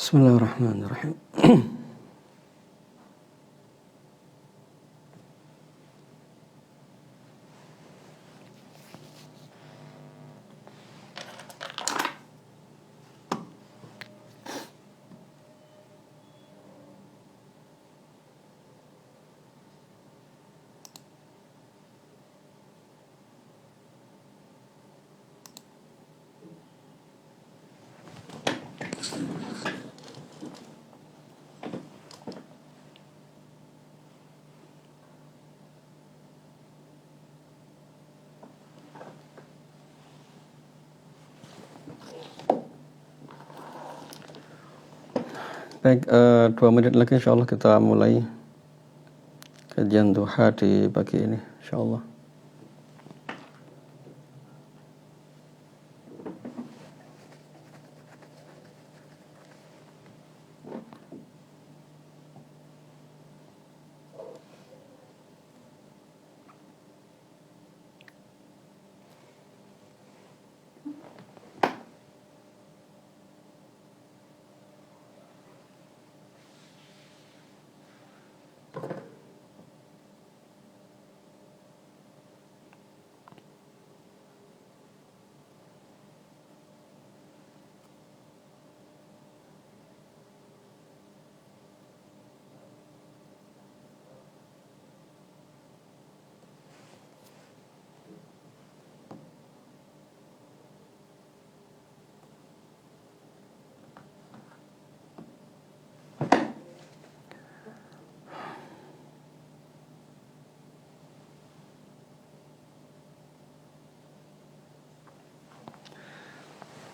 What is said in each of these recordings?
Bismillahirrahmanirrahim. Baik, 2 menit lagi insyaallah kita mulai kajian duha di pagi ini insyaallah.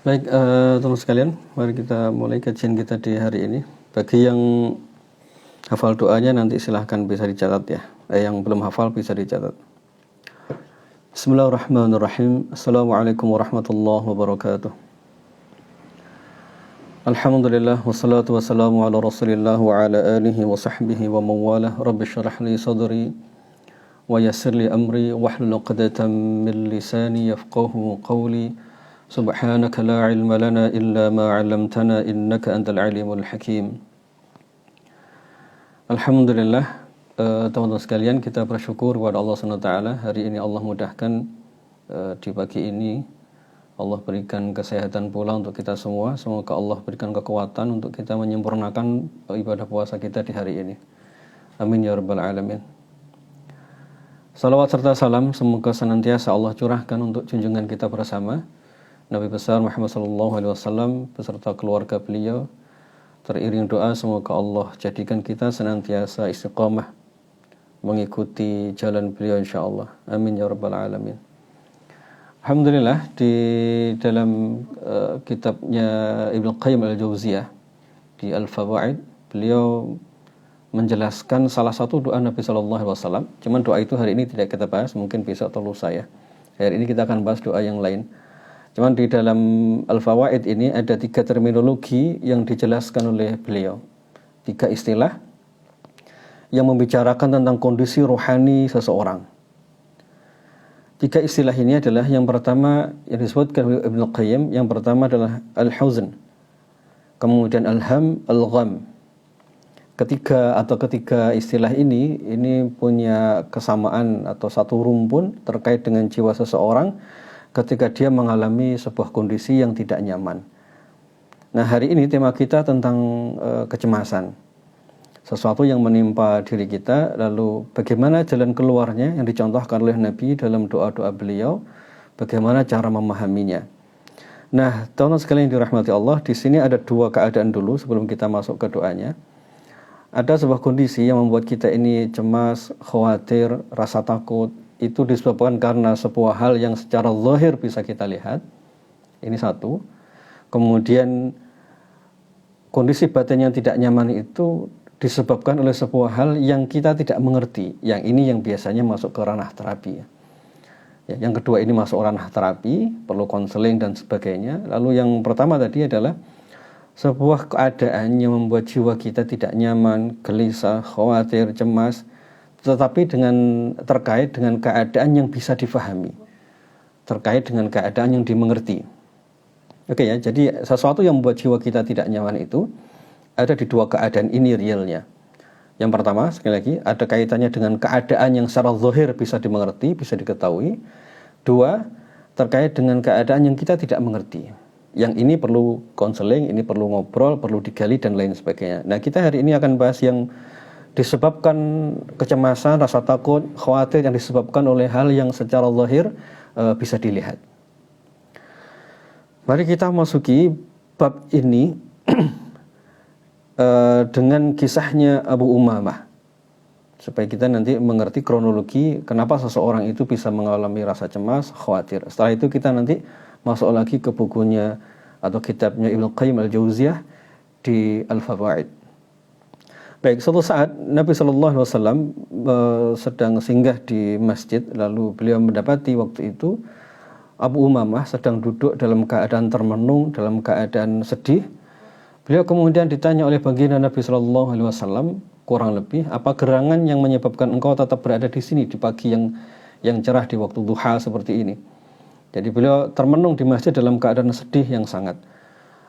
Baik, teman sekalian, mari kita mulai kajian kita di hari ini. Bagi yang hafal doanya nanti silahkan bisa dicatat ya. Yang belum hafal bisa dicatat. Bismillahirrahmanirrahim. Assalamualaikum warahmatullahi wabarakatuh. Alhamdulillah wassalatu wassalamu ala Rasulillah wa ala alihi wa sahbihi wa mawalah. Rabbi shrah li sadri wa yassir li amri wahlul 'uqdatam min lisani yafqahu qawli. Subhanaka la ilma lana illa ma 'allamtana innaka antal alimul hakim. Alhamdulillah, teman-teman sekalian, kita bersyukur kepada Allah SWT. Hari ini Allah mudahkan, di pagi ini Allah berikan kesehatan pula untuk kita semua. Semoga Allah berikan kekuatan untuk kita menyempurnakan ibadah puasa kita di hari ini. Amin ya rabbal alamin. Salawat serta salam semoga senantiasa Allah curahkan untuk junjungan kita bersama Nabi besar Muhammad SAW beserta keluarga beliau. Teriring doa semoga Allah jadikan kita senantiasa istiqamah mengikuti jalan beliau insyaallah. Amin ya rabbal alamin. Alhamdulillah, di dalam kitabnya Ibnu Qayyim al-Jauziyah di Al-Fawaid, beliau menjelaskan salah satu doa Nabi SAW. Cuman doa itu hari ini tidak kita bahas, mungkin besok atau lusa ya. Hari ini kita akan bahas doa yang lain. Cuman di dalam Al-Fawaid ini ada 3 terminologi yang dijelaskan oleh beliau. 3 istilah yang membicarakan tentang kondisi rohani seseorang. 3 istilah ini adalah, yang pertama yang disebutkan oleh Ibnu Qayyim, yang pertama adalah al-huzn, kemudian al-ham, al-gham. Ketiga istilah ini punya kesamaan atau satu rumpun terkait dengan jiwa seseorang ketika dia mengalami sebuah kondisi yang tidak nyaman. Nah, hari ini tema kita tentang kecemasan. Sesuatu yang menimpa diri kita, lalu bagaimana jalan keluarnya yang dicontohkan oleh Nabi dalam doa-doa beliau, bagaimana cara memahaminya. Nah, teman-teman sekalian yang dirahmati Allah, di sini ada 2 keadaan dulu sebelum kita masuk ke doanya. Ada sebuah kondisi yang membuat kita ini cemas, khawatir, rasa takut. Itu disebabkan karena sebuah hal yang secara zahir bisa kita lihat. Ini satu. Kemudian kondisi batin yang tidak nyaman itu disebabkan oleh sebuah hal yang kita tidak mengerti. Yang ini yang biasanya masuk ke ranah terapi ya. Yang kedua ini masuk ranah terapi, perlu konseling dan sebagainya. Lalu yang pertama tadi adalah sebuah keadaan yang membuat jiwa kita tidak nyaman, gelisah, khawatir, cemas, tetapi terkait dengan keadaan yang bisa difahami, terkait dengan keadaan yang dimengerti. Oke ya, jadi sesuatu yang membuat jiwa kita tidak nyaman itu ada di dua keadaan ini realnya. Yang pertama, sekali lagi, ada kaitannya dengan keadaan yang secara zahir bisa dimengerti, bisa diketahui. Dua, terkait dengan keadaan yang kita tidak mengerti. Yang ini perlu konseling, ini perlu ngobrol, perlu digali, dan lain sebagainya. Nah, kita hari ini akan bahas yang disebabkan kecemasan, rasa takut, khawatir yang disebabkan oleh hal yang secara zahir bisa dilihat. Mari kita masuki bab ini dengan kisahnya Abu Umamah, supaya kita nanti mengerti kronologi kenapa seseorang itu bisa mengalami rasa cemas, khawatir. Setelah itu kita nanti masuk lagi ke bukunya atau kitabnya Ibnu Qayyim al-Jauziyah di Al-Fawaid. Baik, suatu saat Nabi SAW sedang singgah di masjid, lalu beliau mendapati waktu itu Abu Umamah sedang duduk dalam keadaan termenung, dalam keadaan sedih. Beliau kemudian ditanya oleh baginda Nabi SAW, kurang lebih, apa gerangan yang menyebabkan engkau tetap berada di sini di pagi yang cerah di waktu duha seperti ini. Jadi beliau termenung di masjid dalam keadaan sedih yang sangat.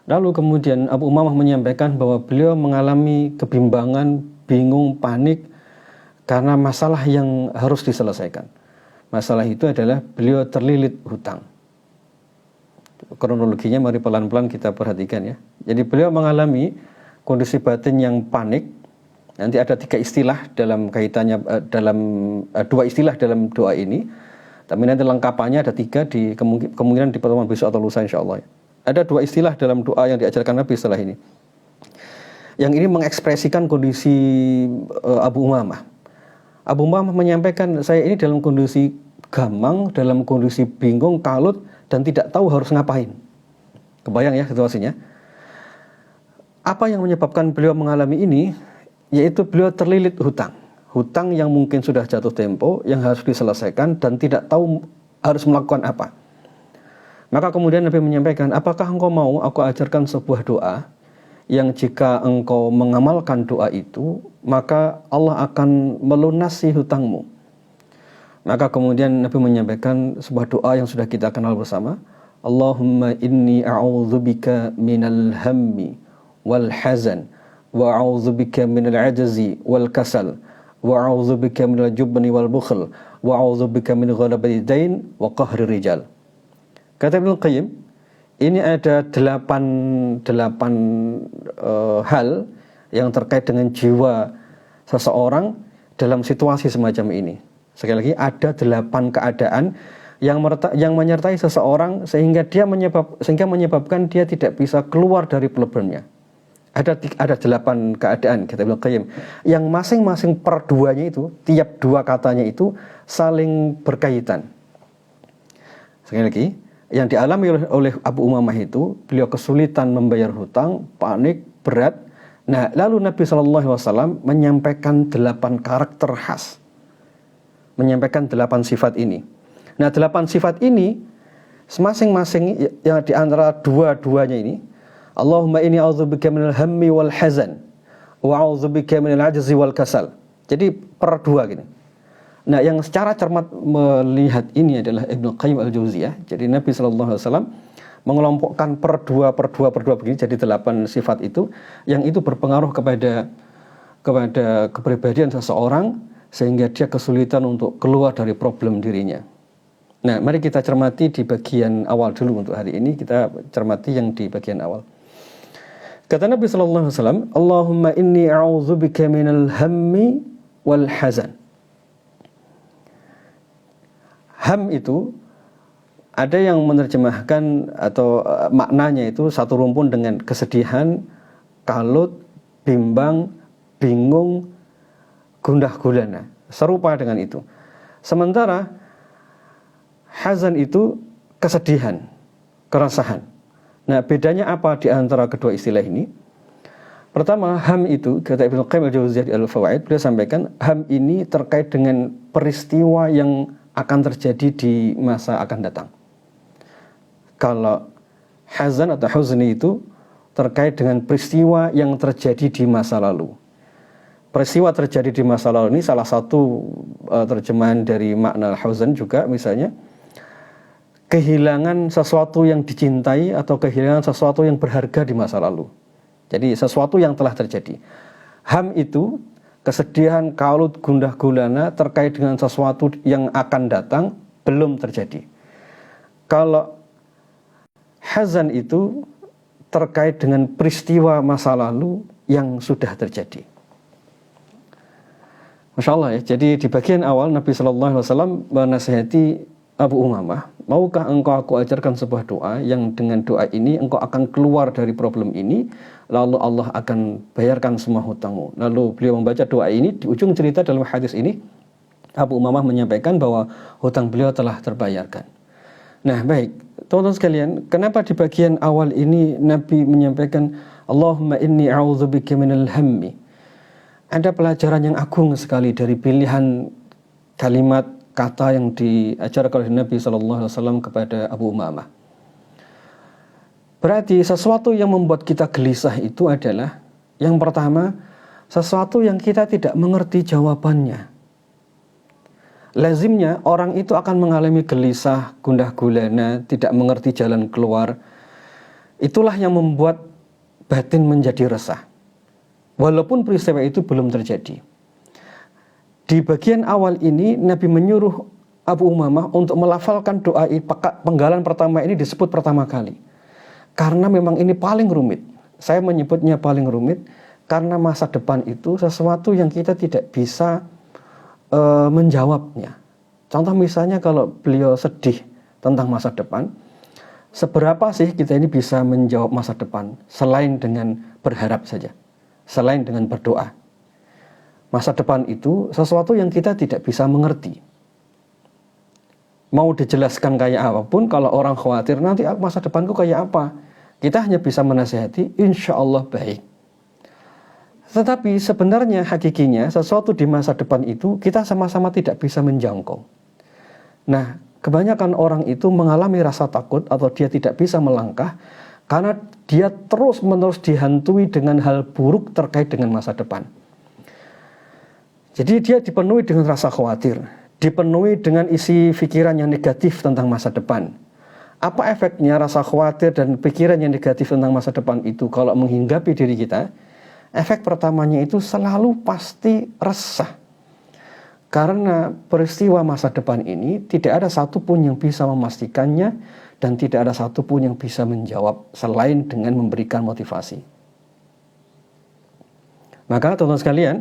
Lalu kemudian Abu Umamah menyampaikan bahwa beliau mengalami kebimbangan, bingung, panik karena masalah yang harus diselesaikan. Masalah itu adalah beliau terlilit hutang. Kronologinya mari pelan-pelan kita perhatikan ya. Jadi beliau mengalami kondisi batin yang panik. Nanti ada tiga istilah dalam kaitannya, dua istilah dalam doa ini. Tapi nanti lengkapannya ada tiga di kemungkinan di pertemuan besok atau lusa insyaAllah ya. Ada dua istilah dalam doa yang diajarkan Nabi setelah ini. Yang ini mengekspresikan kondisi Abu Umamah. Abu Umamah menyampaikan, saya ini dalam kondisi gamang, dalam kondisi bingung, kalut, dan tidak tahu harus ngapain. Kebayang ya situasinya. Apa yang menyebabkan beliau mengalami ini? Yaitu beliau terlilit hutang. Hutang yang mungkin sudah jatuh tempo, yang harus diselesaikan, dan tidak tahu harus melakukan apa. Maka kemudian Nabi menyampaikan, apakah engkau mau aku ajarkan sebuah doa yang jika engkau mengamalkan doa itu, maka Allah akan melunasi hutangmu. Maka kemudian Nabi menyampaikan sebuah doa yang sudah kita kenal bersama. Allahumma inni a'udzubika minal hammi wal hazan wa a'udzubika minal ajazi wal kasal wa a'udzubika minal jubni wal bukhl wa a'udzubika min ghalabati dain wa qahri rijal. Kata Ibnu Qayyim, ini ada delapan hal yang terkait dengan jiwa seseorang dalam situasi semacam ini. Sekali lagi, ada 8 keadaan yang menyertai seseorang sehingga menyebabkan dia tidak bisa keluar dari problemnya. Ada 8 keadaan, kata Ibnu Qayyim, yang masing-masing per duanya itu, tiap dua katanya itu saling berkaitan. Sekali lagi, yang dialami oleh Abu Umamah itu, beliau kesulitan membayar hutang, panik, berat. Nah, lalu Nabi SAW menyampaikan 8 karakter khas, menyampaikan 8 sifat ini. Nah, 8 sifat ini masing-masing yang di antara dua-duanya ini, Allahumma inni a'udzubika minal hammi wal hazan wa a'udzubika minal ajzi wal kasal. Jadi per dua gini. Nah, yang secara cermat melihat ini adalah Ibnu Qayyim al-Jauziyah. Jadi Nabi SAW mengelompokkan per dua begini jadi 8 sifat itu, yang itu berpengaruh kepada kepribadian seseorang sehingga dia kesulitan untuk keluar dari problem dirinya. Nah, mari kita cermati di bagian awal dulu untuk hari ini. Kita cermati yang di bagian awal. Kata Nabi SAW, Allahumma inni a'udzubika minal hammi wal hazan. Ham itu ada yang menerjemahkan atau maknanya itu satu rumpun dengan kesedihan, kalut, bimbang, bingung, gundah gulana, serupa dengan itu. Sementara hazan itu kesedihan, keresahan. Nah, bedanya apa di antara kedua istilah ini? Pertama, ham itu, kata Ibnu Qayyim al-Jauziyah di Al-Fawaid, beliau sampaikan, ham ini terkait dengan peristiwa yang akan terjadi di masa akan datang. Kalau hazan atau huzni itu terkait dengan peristiwa yang terjadi di masa lalu. Peristiwa terjadi di masa lalu ini salah satu terjemahan dari makna huzn juga, misalnya kehilangan sesuatu yang dicintai atau kehilangan sesuatu yang berharga di masa lalu. Jadi sesuatu yang telah terjadi. Ham itu kesedihan, kalut, gundah gulana terkait dengan sesuatu yang akan datang belum terjadi. Kalau hazan itu terkait dengan peristiwa masa lalu yang sudah terjadi. Masya Allah ya. Jadi di bagian awal Nabi SAW menasihati Abu Umamah, maukah engkau aku ajarkan sebuah doa yang dengan doa ini engkau akan keluar dari problem ini, lalu Allah akan bayarkan semua hutangmu. Lalu beliau membaca doa ini. Di ujung cerita dalam hadis ini Abu Umamah menyampaikan bahwa hutang beliau telah terbayarkan. Nah baik, teman-teman sekalian, kenapa di bagian awal ini Nabi menyampaikan Allahumma inni a'udzubika minal hammi? Ada pelajaran yang agung sekali dari pilihan kalimat kata yang diajarkan oleh Nabi SAW kepada Abu Umamah. Berarti sesuatu yang membuat kita gelisah itu adalah, yang pertama, sesuatu yang kita tidak mengerti jawabannya. Lazimnya orang itu akan mengalami gelisah, gundah gulana, tidak mengerti jalan keluar. Itulah yang membuat batin menjadi resah, walaupun peristiwa itu belum terjadi. Di bagian awal ini Nabi menyuruh Abu Umamah untuk melafalkan doa penggalan pertama ini disebut pertama kali. Karena memang ini paling rumit. Saya menyebutnya paling rumit karena masa depan itu sesuatu yang kita tidak bisa menjawabnya. Contoh misalnya kalau beliau sedih tentang masa depan, seberapa sih kita ini bisa menjawab masa depan selain dengan berharap saja, selain dengan berdoa. Masa depan itu sesuatu yang kita tidak bisa mengerti. Mau dijelaskan kayak apapun, kalau orang khawatir nanti masa depanku kayak apa, kita hanya bisa menasihati, insya Allah baik. Tetapi sebenarnya hakikinya sesuatu di masa depan itu kita sama-sama tidak bisa menjangkau. Nah, kebanyakan orang itu mengalami rasa takut atau dia tidak bisa melangkah karena dia terus-menerus dihantui dengan hal buruk terkait dengan masa depan. Jadi dia dipenuhi dengan rasa khawatir, dipenuhi dengan isi pikiran yang negatif tentang masa depan. Apa efeknya rasa khawatir dan pikiran yang negatif tentang masa depan itu kalau menghinggapi diri kita? Efek pertamanya itu selalu pasti resah. Karena peristiwa masa depan ini tidak ada satupun yang bisa memastikannya dan tidak ada satupun yang bisa menjawab selain dengan memberikan motivasi. Maka teman-teman sekalian,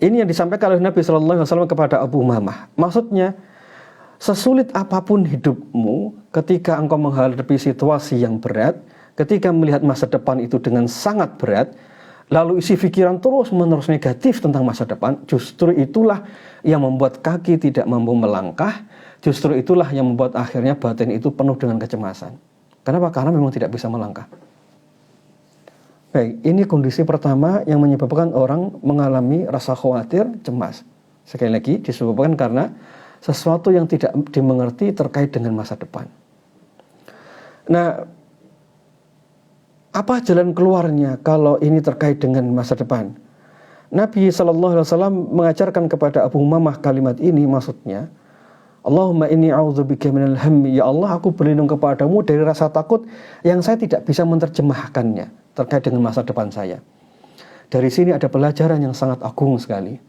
ini yang disampaikan oleh Nabi SAW kepada Abu Umamah. Maksudnya, sesulit apapun hidupmu, ketika engkau menghadapi situasi yang berat, ketika melihat masa depan itu dengan sangat berat, lalu isi pikiran terus-menerus negatif tentang masa depan, justru itulah yang membuat kaki tidak mampu melangkah, justru itulah yang membuat akhirnya batin itu penuh dengan kecemasan. Kenapa? Karena memang tidak bisa melangkah. Baik, ini kondisi pertama yang menyebabkan orang mengalami rasa khawatir, cemas. Sekali lagi, disebabkan karena sesuatu yang tidak dimengerti terkait dengan masa depan. Nah, apa jalan keluarnya kalau ini terkait dengan masa depan? Nabi SAW mengajarkan kepada Abu Umamah kalimat ini, maksudnya, Allahumma inni a'udzubika minal hammi, ya Allah aku berlindung kepadamu dari rasa takut yang saya tidak bisa menerjemahkannya terkait dengan masa depan saya. Dari sini ada pelajaran yang sangat agung sekali.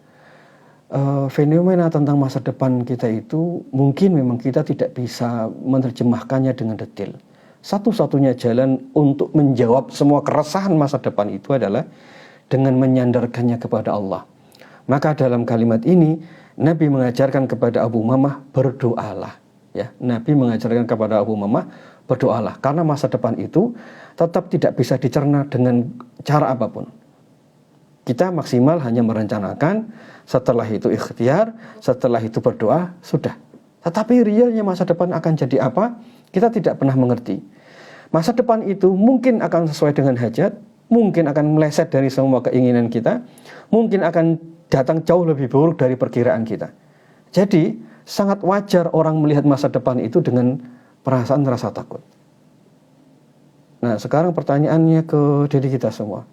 Fenomena tentang masa depan kita itu mungkin memang kita tidak bisa menerjemahkannya dengan detail. Satu-satunya jalan untuk menjawab semua keresahan masa depan itu adalah dengan menyandarkannya kepada Allah. Maka dalam kalimat ini Nabi mengajarkan kepada Abu Umamah, berdoalah. Ya, Nabi mengajarkan kepada Abu Umamah, berdoalah. Karena masa depan itu tetap tidak bisa dicerna dengan cara apapun. Kita maksimal hanya merencanakan, setelah itu ikhtiar, setelah itu berdoa, sudah. Tetapi realnya masa depan akan jadi apa? Kita tidak pernah mengerti. Masa depan itu mungkin akan sesuai dengan hajat, mungkin akan meleset dari semua keinginan kita, mungkin akan datang jauh lebih buruk dari perkiraan kita. Jadi sangat wajar orang melihat masa depan itu dengan perasaan rasa takut. Nah, sekarang pertanyaannya ke diri kita semua.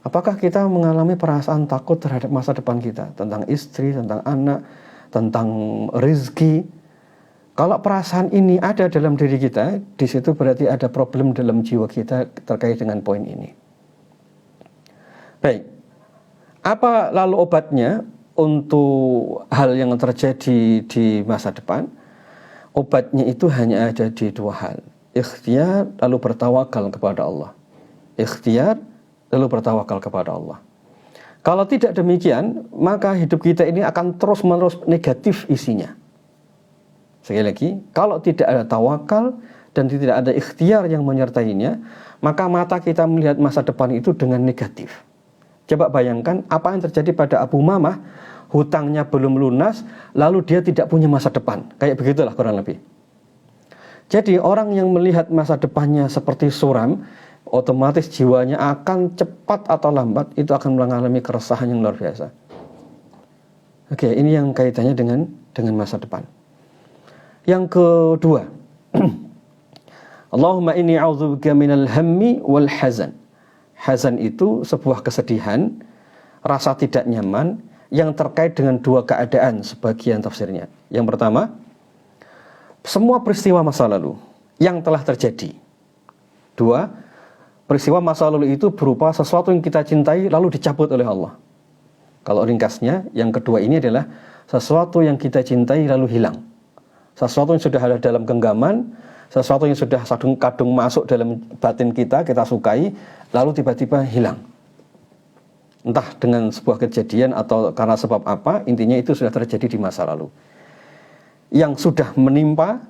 Apakah kita mengalami perasaan takut terhadap masa depan kita? Tentang istri, tentang anak, tentang rezeki. Kalau perasaan ini ada dalam diri kita, di situ berarti ada problem dalam jiwa kita terkait dengan poin ini. Baik, apa lalu obatnya untuk hal yang terjadi di masa depan? Obatnya itu hanya ada di dua hal. Ikhtiar lalu bertawakal kepada Allah. Ikhtiar lalu bertawakal kepada Allah. Kalau tidak demikian, maka hidup kita ini akan terus-menerus negatif isinya. Sekali lagi, kalau tidak ada tawakal dan tidak ada ikhtiar yang menyertainya, maka mata kita melihat masa depan itu dengan negatif. Coba bayangkan apa yang terjadi pada Abu Umamah, hutangnya belum lunas, lalu dia tidak punya masa depan. Kayak begitulah kurang lebih. Jadi orang yang melihat masa depannya seperti suram, otomatis jiwanya akan cepat atau lambat itu akan mengalami keresahan yang luar biasa. Oke, ini yang kaitannya dengan masa depan. Yang kedua, Allahumma inni a'udzubika minal hammi wal hazan. Hazan itu sebuah kesedihan, rasa tidak nyaman yang terkait dengan dua keadaan sebagian tafsirnya. Yang pertama, semua peristiwa masa lalu yang telah terjadi. Dua, peristiwa masa lalu itu berupa sesuatu yang kita cintai lalu dicabut oleh Allah. Kalau ringkasnya, yang kedua ini adalah sesuatu yang kita cintai lalu hilang. Sesuatu yang sudah ada dalam genggaman, sesuatu yang sudah kadung masuk dalam batin kita sukai, lalu tiba-tiba hilang. Entah dengan sebuah kejadian atau karena sebab apa, intinya itu sudah terjadi di masa lalu. Yang sudah menimpa,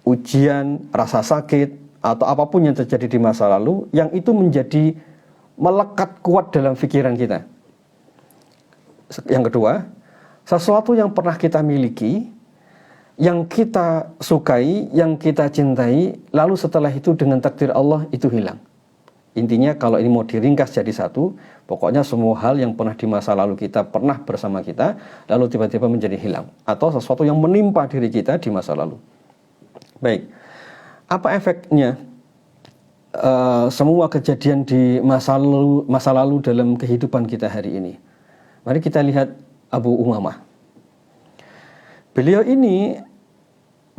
ujian, rasa sakit, atau apapun yang terjadi di masa lalu, yang itu menjadi melekat kuat dalam pikiran kita. Yang kedua, sesuatu yang pernah kita miliki, yang kita sukai, yang kita cintai, lalu setelah itu dengan takdir Allah itu hilang. Intinya kalau ini mau diringkas jadi satu, pokoknya semua hal yang pernah di masa lalu kita pernah bersama kita, lalu tiba-tiba menjadi hilang. Atau sesuatu yang menimpa diri kita di masa lalu. Baik, apa efeknya semua kejadian di masa lalu dalam kehidupan kita hari ini? Mari kita lihat Abu Umamah. Beliau ini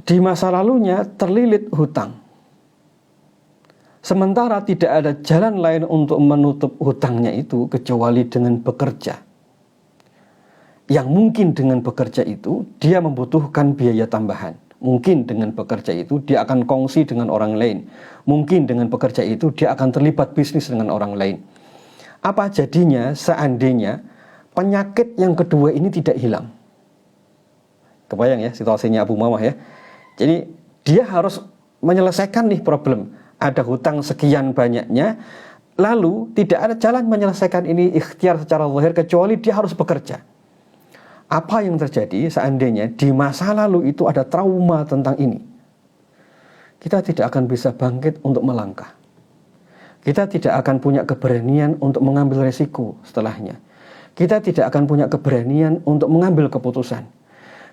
di masa lalunya terlilit hutang. Sementara tidak ada jalan lain untuk menutup hutangnya itu kecuali dengan bekerja. Yang mungkin dengan bekerja itu dia membutuhkan biaya tambahan. Mungkin dengan bekerja itu dia akan kongsi dengan orang lain. Mungkin dengan bekerja itu dia akan terlibat bisnis dengan orang lain. Apa jadinya seandainya penyakit yang kedua ini tidak hilang? Kebayang ya situasinya Abu Umamah ya. Jadi dia harus menyelesaikan nih problem. Ada hutang sekian banyaknya, lalu tidak ada jalan menyelesaikan ini ikhtiar secara zahir kecuali dia harus bekerja. Apa yang terjadi seandainya di masa lalu itu ada trauma tentang ini? Kita tidak akan bisa bangkit untuk melangkah. Kita tidak akan punya keberanian untuk mengambil resiko setelahnya. Kita tidak akan punya keberanian untuk mengambil keputusan.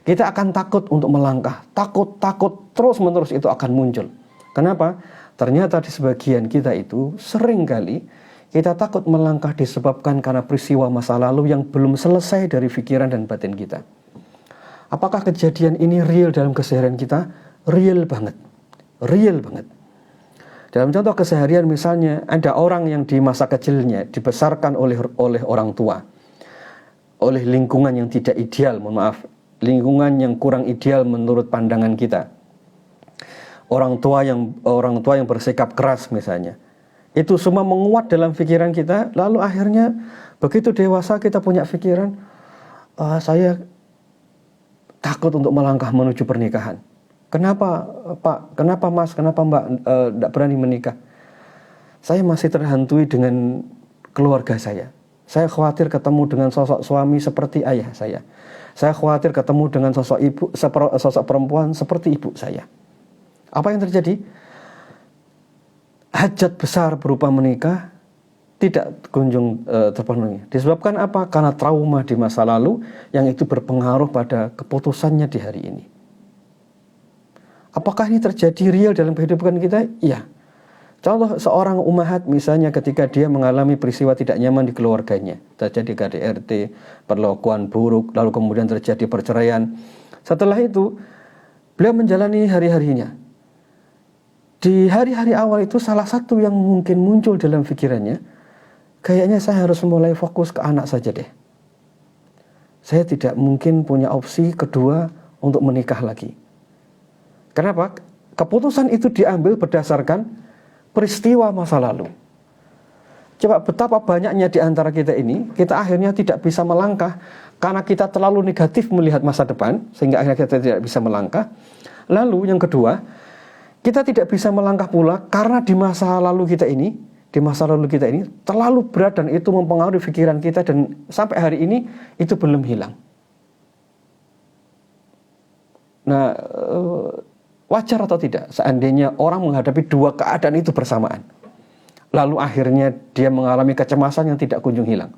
Kita akan takut untuk melangkah. Takut terus-menerus itu akan muncul. Kenapa? Ternyata di sebagian kita itu seringkali kita takut melangkah disebabkan karena peristiwa masa lalu yang belum selesai dari pikiran dan batin kita. Apakah kejadian ini real dalam keseharian kita? Real banget. Real banget. Dalam contoh keseharian misalnya ada orang yang di masa kecilnya dibesarkan oleh orang tua. Oleh lingkungan yang tidak ideal, lingkungan yang kurang ideal menurut pandangan kita. Orang tua yang bersikap keras misalnya. Itu semua menguat dalam pikiran kita. Lalu akhirnya begitu dewasa kita punya pikiran, saya takut untuk melangkah menuju pernikahan. Kenapa Pak? Kenapa Mas? Kenapa Mbak tidak berani menikah? Saya masih terhantui dengan keluarga saya. Saya khawatir ketemu dengan sosok suami seperti ayah saya. Saya khawatir ketemu dengan sosok perempuan seperti ibu saya. Apa yang terjadi? Hajat besar berupa menikah tidak kunjung terpenuhi. Disebabkan apa? Karena trauma di masa lalu yang itu berpengaruh pada keputusannya di hari ini. Apakah ini terjadi real dalam kehidupan kita? Iya. Contoh seorang ummahat misalnya ketika dia mengalami peristiwa tidak nyaman di keluarganya, terjadi KDRT, perlakuan buruk, lalu kemudian terjadi perceraian. Setelah itu beliau menjalani hari-harinya. Di hari-hari awal itu salah satu yang mungkin muncul dalam pikirannya kayaknya saya harus mulai fokus ke anak saja deh. Saya tidak mungkin punya opsi kedua untuk menikah lagi. Kenapa? Keputusan itu diambil berdasarkan peristiwa masa lalu. Coba betapa banyaknya di antara kita ini, kita akhirnya tidak bisa melangkah karena kita terlalu negatif melihat masa depan, sehingga akhirnya kita tidak bisa melangkah. Lalu yang kedua, kita tidak bisa melangkah pula karena di masa lalu kita ini terlalu berat dan itu mempengaruhi pikiran kita, dan sampai hari ini itu belum hilang. Nah, wajar atau tidak seandainya orang menghadapi dua keadaan itu bersamaan, lalu akhirnya dia mengalami kecemasan yang tidak kunjung hilang.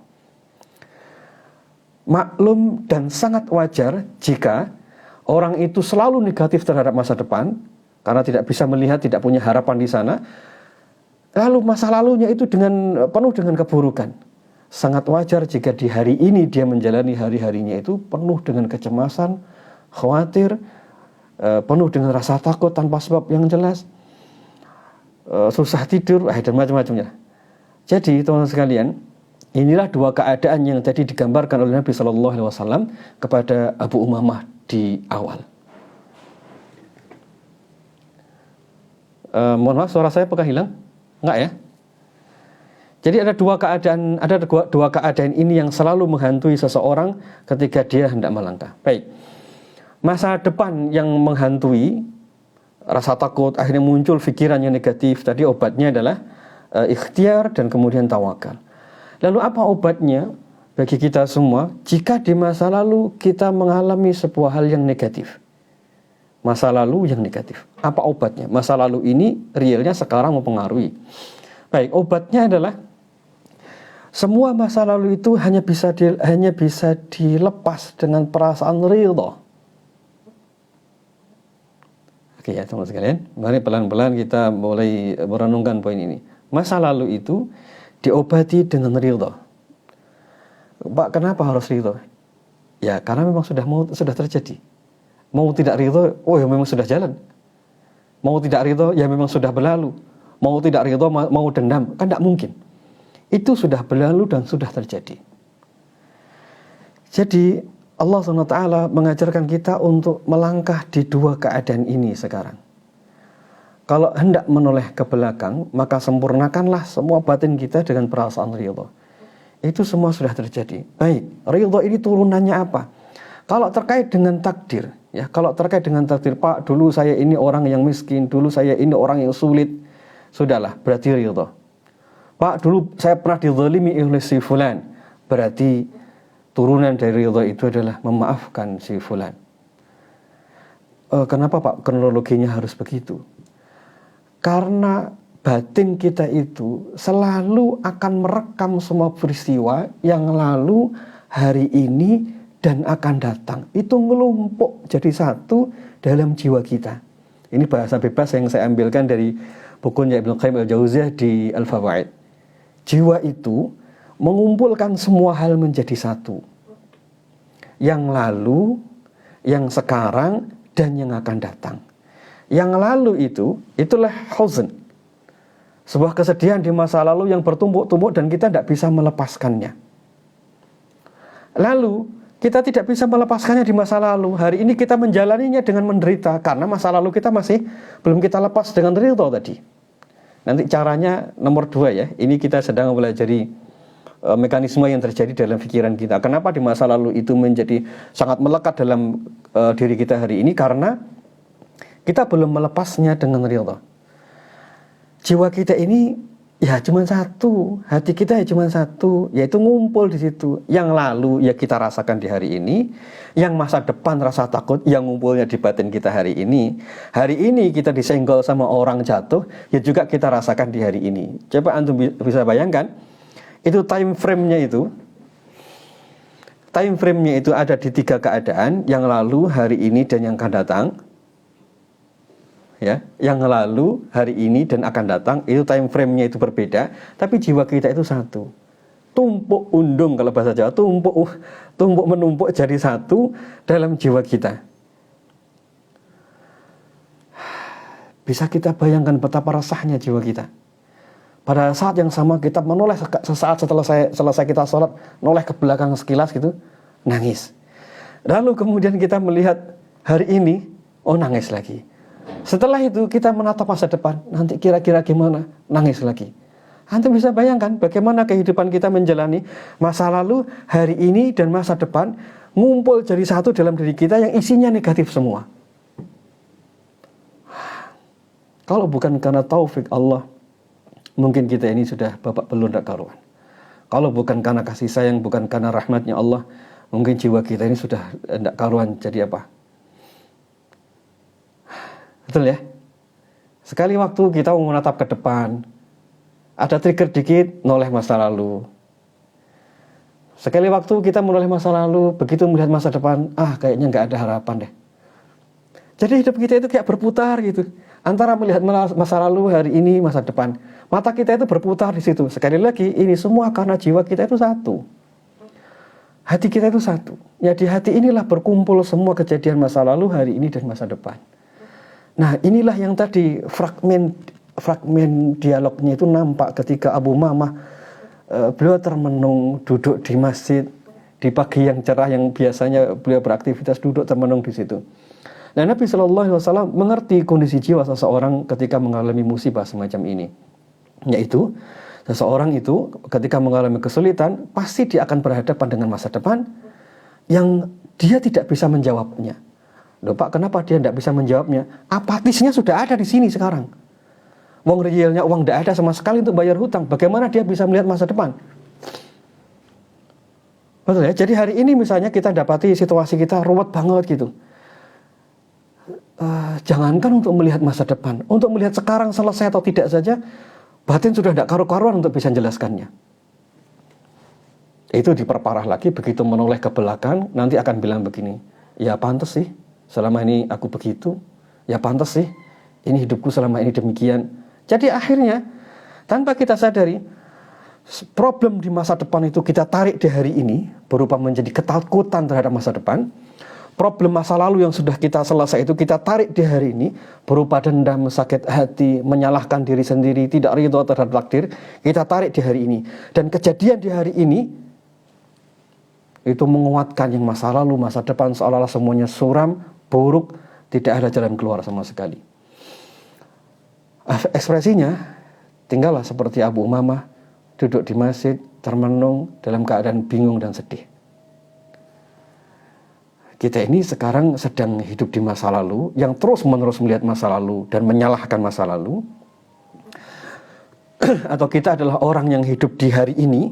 Maklum dan sangat wajar jika orang itu selalu negatif terhadap masa depan karena tidak bisa melihat, tidak punya harapan di sana. Lalu masa lalunya itu penuh dengan keburukan. Sangat wajar jika di hari ini dia menjalani hari-harinya itu penuh dengan kecemasan, khawatir, penuh dengan rasa takut tanpa sebab yang jelas, susah tidur, dan macam-macamnya. Jadi teman-teman sekalian, inilah dua keadaan yang tadi digambarkan oleh Nabi Shallallahu Alaihi Wasallam kepada Abu Umamah di awal. Mohon maaf, suara saya apakah hilang? Enggak ya? Jadi ada dua keadaan ini yang selalu menghantui seseorang ketika dia hendak melangkah. Baik. Masa depan yang menghantui, rasa takut, akhirnya muncul pikiran yang negatif. Tadi obatnya adalah ikhtiar dan kemudian tawakal. Lalu apa obatnya bagi kita semua jika di masa lalu kita mengalami sebuah hal yang negatif? Masa lalu yang negatif. Apa obatnya? Masa lalu ini realnya sekarang mempengaruhi. Baik, obatnya adalah semua masa lalu itu hanya bisa dilepas dengan perasaan ridha. Oke ya teman-teman sekalian, mari pelan-pelan kita mulai merenungkan poin ini. Masa lalu itu diobati dengan ridha. Pak, kenapa harus ridha? Ya karena memang sudah terjadi. Mau tidak ridho, ya memang sudah jalan. Mau tidak ridho, ya memang sudah berlalu. Mau tidak ridho, mau dendam, kan tidak mungkin. Itu sudah berlalu dan sudah terjadi. Jadi Allah SWT mengajarkan kita untuk melangkah di dua keadaan ini sekarang. Kalau hendak menoleh ke belakang, maka sempurnakanlah semua batin kita dengan perasaan ridho. Itu semua sudah terjadi. Baik, ridho ini turunannya apa? Kalau terkait dengan takdir, Pak, dulu saya ini orang yang miskin, dulu saya ini orang yang sulit, sudahlah, berarti ridho. Pak, dulu saya pernah dizalimi oleh si fulan, berarti turunan dari ridho itu adalah memaafkan si fulan. Kenapa Pak kronologinya harus begitu? Karena batin kita itu selalu akan merekam semua peristiwa yang lalu, hari ini, dan akan datang. Itu ngelumpuk jadi satu dalam jiwa kita. Ini bahasa bebas yang saya ambilkan dari bukunya Ibnu Qayyim al-Jauziyah di Al-Fawaid. Jiwa itu mengumpulkan semua hal menjadi satu. Yang lalu, yang sekarang, dan yang akan datang. Yang lalu itulah huzn. Sebuah kesedihan di masa lalu yang bertumpuk-tumpuk dan kita tidak bisa melepaskannya. Lalu kita tidak bisa melepaskannya di masa lalu. Hari ini kita menjalaninya dengan menderita karena masa lalu kita masih belum kita lepas dengan ridho tadi. Nanti caranya nomor 2 ya. Ini kita sedang mempelajari mekanisme yang terjadi dalam pikiran kita. Kenapa di masa lalu itu menjadi sangat melekat dalam diri kita hari ini? Karena kita belum melepasnya dengan ridho. Jiwa kita ini ya cuma satu, hati kita ya cuma satu, yaitu ngumpul di situ. Yang lalu ya kita rasakan di hari ini, yang masa depan rasa takut yang ngumpulnya di batin kita hari ini. Hari ini kita disenggol sama orang jatuh, ya juga kita rasakan di hari ini. Coba antum bisa bayangkan, itu time frame-nya itu ada di 3 keadaan, yang lalu, hari ini, dan yang akan datang. Ya, yang lalu, hari ini, dan akan datang, itu time frame-nya itu berbeda, tapi jiwa kita itu satu. Tumpuk undung kalau bahasa Jawa, tumpuk menumpuk jadi satu dalam jiwa kita. Bisa kita bayangkan betapa resahnya jiwa kita, Pada saat yang sama kita menoleh sesaat setelah selesai kita sholat, noleh ke belakang sekilas gitu, nangis. Lalu kemudian kita melihat hari ini, nangis lagi. Setelah itu kita menatap masa depan, nanti kira-kira gimana, nangis lagi. Antum bisa bayangkan bagaimana kehidupan kita menjalani masa lalu, hari ini, dan masa depan ngumpul jadi satu dalam diri kita yang isinya negatif semua. Kalau bukan karena taufik Allah, mungkin kita ini sudah babak belur tak karuan. Kalau bukan karena kasih sayang, bukan karena rahmatnya Allah, mungkin jiwa kita ini sudah tidak karuan jadi apa? Betul ya? Sekali waktu kita menatap ke depan, ada trigger dikit, noleh masa lalu. Sekali waktu kita menoleh masa lalu, begitu melihat masa depan, kayaknya nggak ada harapan deh. Jadi hidup kita itu kayak berputar gitu, antara melihat masa lalu, hari ini, masa depan. Mata kita itu berputar di situ. Sekali lagi, ini semua karena jiwa kita itu satu. Hati kita itu satu. Ya, di hati inilah berkumpul semua kejadian masa lalu, hari ini, dan masa depan. Nah, inilah yang tadi fragmen dialognya itu nampak ketika Abu Umamah beliau termenung duduk di masjid di pagi yang cerah yang biasanya beliau beraktivitas duduk termenung di situ. Nah, Nabi SAW mengerti kondisi jiwa seseorang ketika mengalami musibah semacam ini. Yaitu, seseorang itu ketika mengalami kesulitan, pasti dia akan berhadapan dengan masa depan yang dia tidak bisa menjawabnya. Loh Pak, kenapa dia tidak bisa menjawabnya? Apatisnya sudah ada di sini sekarang. Uang realnya, uang tidak ada sama sekali untuk bayar hutang. Bagaimana dia bisa melihat masa depan? Betul ya? Jadi hari ini misalnya kita dapati situasi kita ruwet banget gitu. Jangankan untuk melihat masa depan, untuk melihat sekarang selesai atau tidak saja, batin sudah tidak karu-karuan untuk bisa menjelaskannya. Itu diperparah lagi begitu menoleh ke belakang, nanti akan bilang begini, ya pantas sih selama ini aku begitu, ya pantas sih ini hidupku selama ini demikian. Jadi akhirnya tanpa kita sadari, problem di masa depan itu kita tarik di hari ini berupa menjadi ketakutan terhadap masa depan. Problem masa lalu yang sudah kita selesai itu kita tarik di hari ini berupa dendam, sakit hati, menyalahkan diri sendiri, tidak ridho terhadap takdir, kita tarik di hari ini. Dan kejadian di hari ini itu menguatkan yang masa lalu, masa depan seolah-olah semuanya suram, buruk, tidak ada jalan keluar sama sekali. Ekspresinya tinggallah seperti Abu Umamah duduk di masjid termenung dalam keadaan bingung dan sedih. Kita ini sekarang sedang hidup di masa lalu, yang terus-menerus melihat masa lalu dan menyalahkan masa lalu. Atau kita adalah orang yang hidup di hari ini,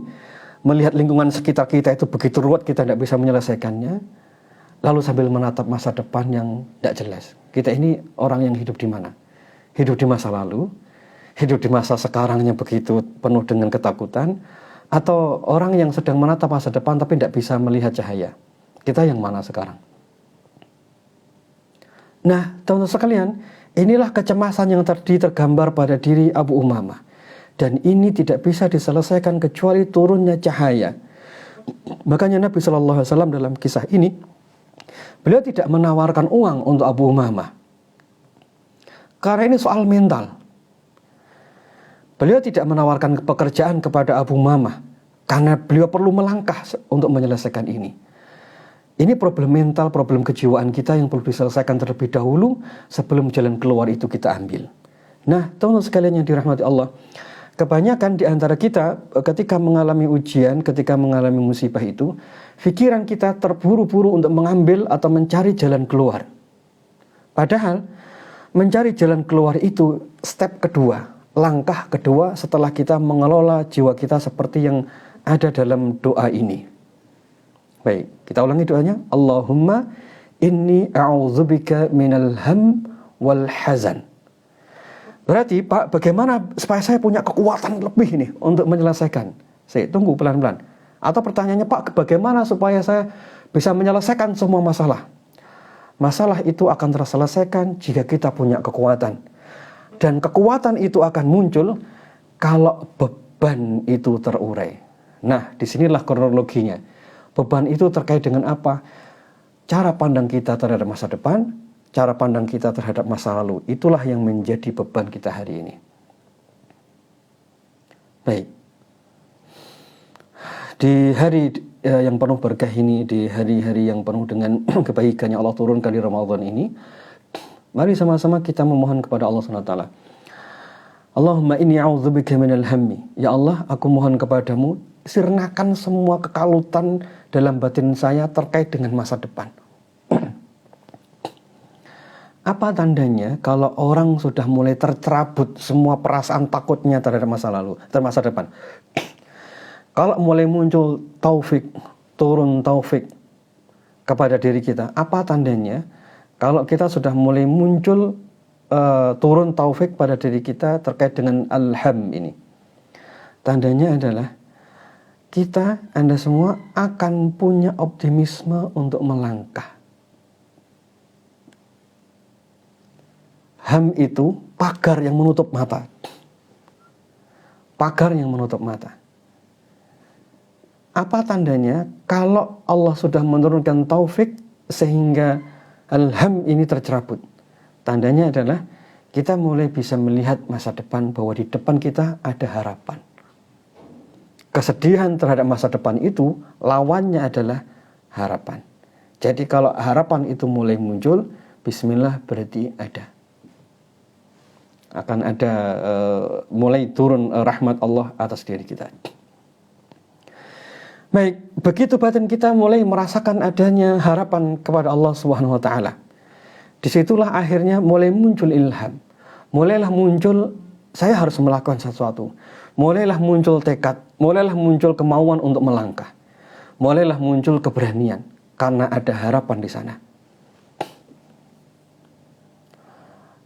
melihat lingkungan sekitar kita itu begitu ruwet, kita tidak bisa menyelesaikannya, lalu sambil menatap masa depan yang tidak jelas. Kita ini orang yang hidup di mana? Hidup di masa lalu, hidup di masa sekarang yang begitu penuh dengan ketakutan, atau orang yang sedang menatap masa depan tapi tidak bisa melihat cahaya. Kita yang mana sekarang? Nah, teman-teman sekalian, inilah kecemasan yang tergambar pada diri Abu Umamah. Dan ini tidak bisa diselesaikan kecuali turunnya cahaya. Makanya Nabi SAW dalam kisah ini, beliau tidak menawarkan uang untuk Abu Umamah. Karena ini soal mental. Beliau tidak menawarkan pekerjaan kepada Abu Umamah, karena beliau perlu melangkah untuk menyelesaikan ini. Ini problem mental, problem kejiwaan kita yang perlu diselesaikan terlebih dahulu sebelum jalan keluar itu kita ambil. Nah, teman-teman sekalian yang dirahmati Allah, kebanyakan di antara kita ketika mengalami ujian, ketika mengalami musibah itu, pikiran kita terburu-buru untuk mengambil atau mencari jalan keluar. Padahal, mencari jalan keluar itu step kedua, langkah kedua setelah kita mengelola jiwa kita seperti yang ada dalam doa ini. Baik, kita ulangi doanya. Allahumma inni a'udzubika minal ham wal hazan. Berarti Pak, bagaimana supaya saya punya kekuatan lebih nih untuk menyelesaikan? Saya tunggu pelan-pelan. Atau pertanyaannya Pak, bagaimana supaya saya bisa menyelesaikan semua masalah? Masalah itu akan terselesaikan jika kita punya kekuatan. Dan kekuatan itu akan muncul kalau beban itu terurai. Nah, disinilah kronologinya. Beban itu terkait dengan apa? Cara pandang kita terhadap masa depan, cara pandang kita terhadap masa lalu. Itulah yang menjadi beban kita hari ini. Baik. Di hari yang penuh berkah ini, di hari-hari yang penuh dengan kebaikan yang Allah turunkan di Ramadan ini, mari sama-sama kita memohon kepada Allah SWT. Allahumma inni a'udzubika minal hammi. Ya Allah, aku mohon kepadamu, sirnakan semua kekalutan dalam batin saya terkait dengan masa depan. Apa tandanya kalau orang sudah mulai tercerabut semua perasaan takutnya terhadap masa lalu, terhadap masa depan? Kalau mulai muncul taufik, turun taufik kepada diri kita, apa tandanya kalau kita sudah mulai muncul turun taufik pada diri kita terkait dengan al-ham ini? Tandanya adalah kita, Anda semua akan punya optimisme untuk melangkah. Ham itu pagar yang menutup mata. Pagar yang menutup mata. Apa tandanya kalau Allah sudah menurunkan taufik sehingga al-ham ini tercerabut? Tandanya adalah kita mulai bisa melihat masa depan, bahwa di depan kita ada harapan. Kesedihan terhadap masa depan itu lawannya adalah harapan. Jadi kalau harapan itu mulai muncul, bismillah, berarti akan ada mulai turun rahmat Allah atas diri kita. Baik, begitu batin kita mulai merasakan adanya harapan kepada Allah Subhanahu wa taala. Disitulah akhirnya mulai muncul ilham. Mulailah muncul, saya harus melakukan sesuatu. Mulailah muncul tekad, mulailah muncul kemauan untuk melangkah. Mulailah muncul keberanian karena ada harapan di sana.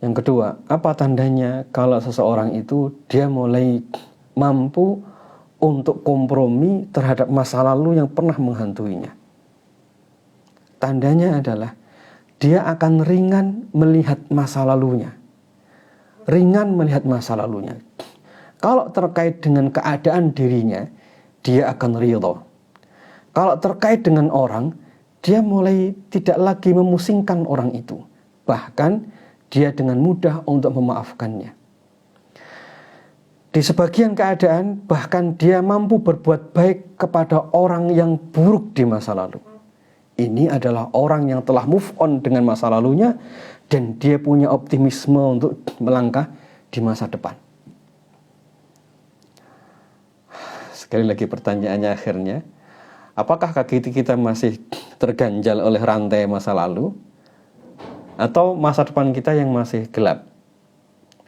Yang kedua, apa tandanya kalau seseorang itu dia mulai mampu untuk kompromi terhadap masa lalu yang pernah menghantuinya? Tandanya adalah dia akan ringan melihat masa lalunya. Ringan melihat masa lalunya. Kalau terkait dengan keadaan dirinya, dia akan ridho. Kalau terkait dengan orang, dia mulai tidak lagi memusingkan orang itu. Bahkan dia dengan mudah untuk memaafkannya. Di sebagian keadaan, bahkan dia mampu berbuat baik kepada orang yang buruk di masa lalu. Ini adalah orang yang telah move on dengan masa lalunya, dan dia punya optimisme untuk melangkah di masa depan. Sekali lagi pertanyaannya akhirnya, apakah kaki kita masih terganjal oleh rantai masa lalu? Atau masa depan kita yang masih gelap?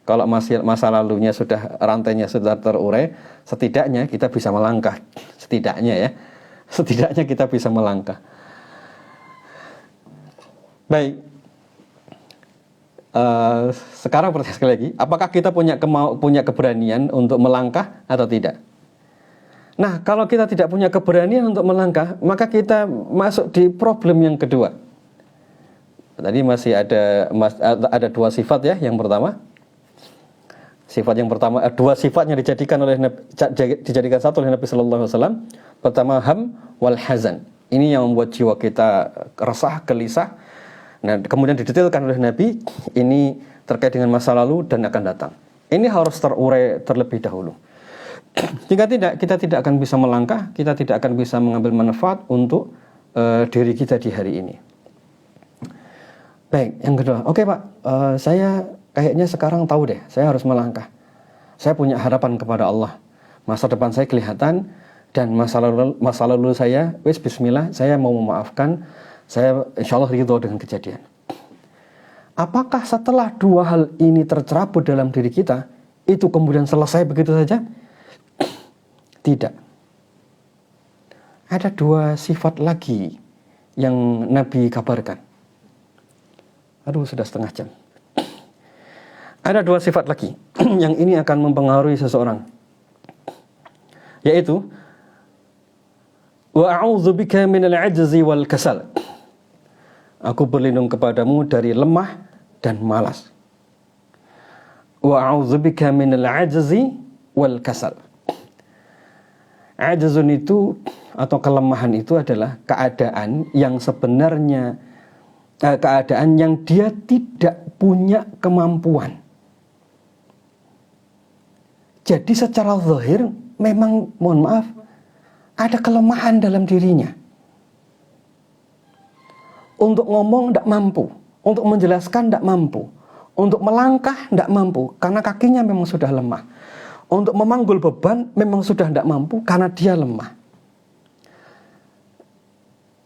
Kalau masih masa lalunya sudah, rantainya sudah terurai, setidaknya kita bisa melangkah. Setidaknya kita bisa melangkah. Baik. Sekarang pertanyaan sekali lagi, apakah kita punya keberanian untuk melangkah atau tidak? Nah, kalau kita tidak punya keberanian untuk melangkah, maka kita masuk di problem yang kedua. Tadi masih ada dua sifat ya. Yang pertama, dua sifat yang dijadikan satu oleh Nabi Sallallahu Alaihi Wasallam. Pertama, ham wal hazan. Ini yang membuat jiwa kita resah, gelisah. Nah, kemudian didetailkan oleh Nabi, ini terkait dengan masa lalu dan akan datang. Ini harus terurai terlebih dahulu. Jika tidak, kita tidak akan bisa melangkah, kita tidak akan bisa mengambil manfaat untuk diri kita di hari ini. Baik, yang kedua, oke Pak, saya kayaknya sekarang tahu deh, saya harus melangkah. Saya punya harapan kepada Allah. Masa depan saya kelihatan, dan masa lalu saya, bismillah, saya mau memaafkan, saya insya Allah ridho dengan kejadian. Apakah setelah dua hal ini tercerabut dalam diri kita, itu kemudian selesai begitu saja? Tidak. Ada dua sifat lagi yang Nabi kabarkan. Aduh, sudah setengah jam. Ada dua sifat lagi yang ini akan mempengaruhi seseorang, yaitu wa a'udzubika minal 'ajzi wal kasal. Aku berlindung kepadamu dari lemah dan malas. Wa a'udzubika minal 'ajzi wal kasal. Ajzun itu atau kelemahan itu adalah keadaan yang sebenarnya keadaan yang dia tidak punya kemampuan. Jadi secara zahir memang, mohon maaf, ada kelemahan dalam dirinya. Untuk ngomong tidak mampu, untuk menjelaskan tidak mampu, untuk melangkah tidak mampu karena kakinya memang sudah lemah. Untuk memanggul beban memang sudah tidak mampu karena dia lemah.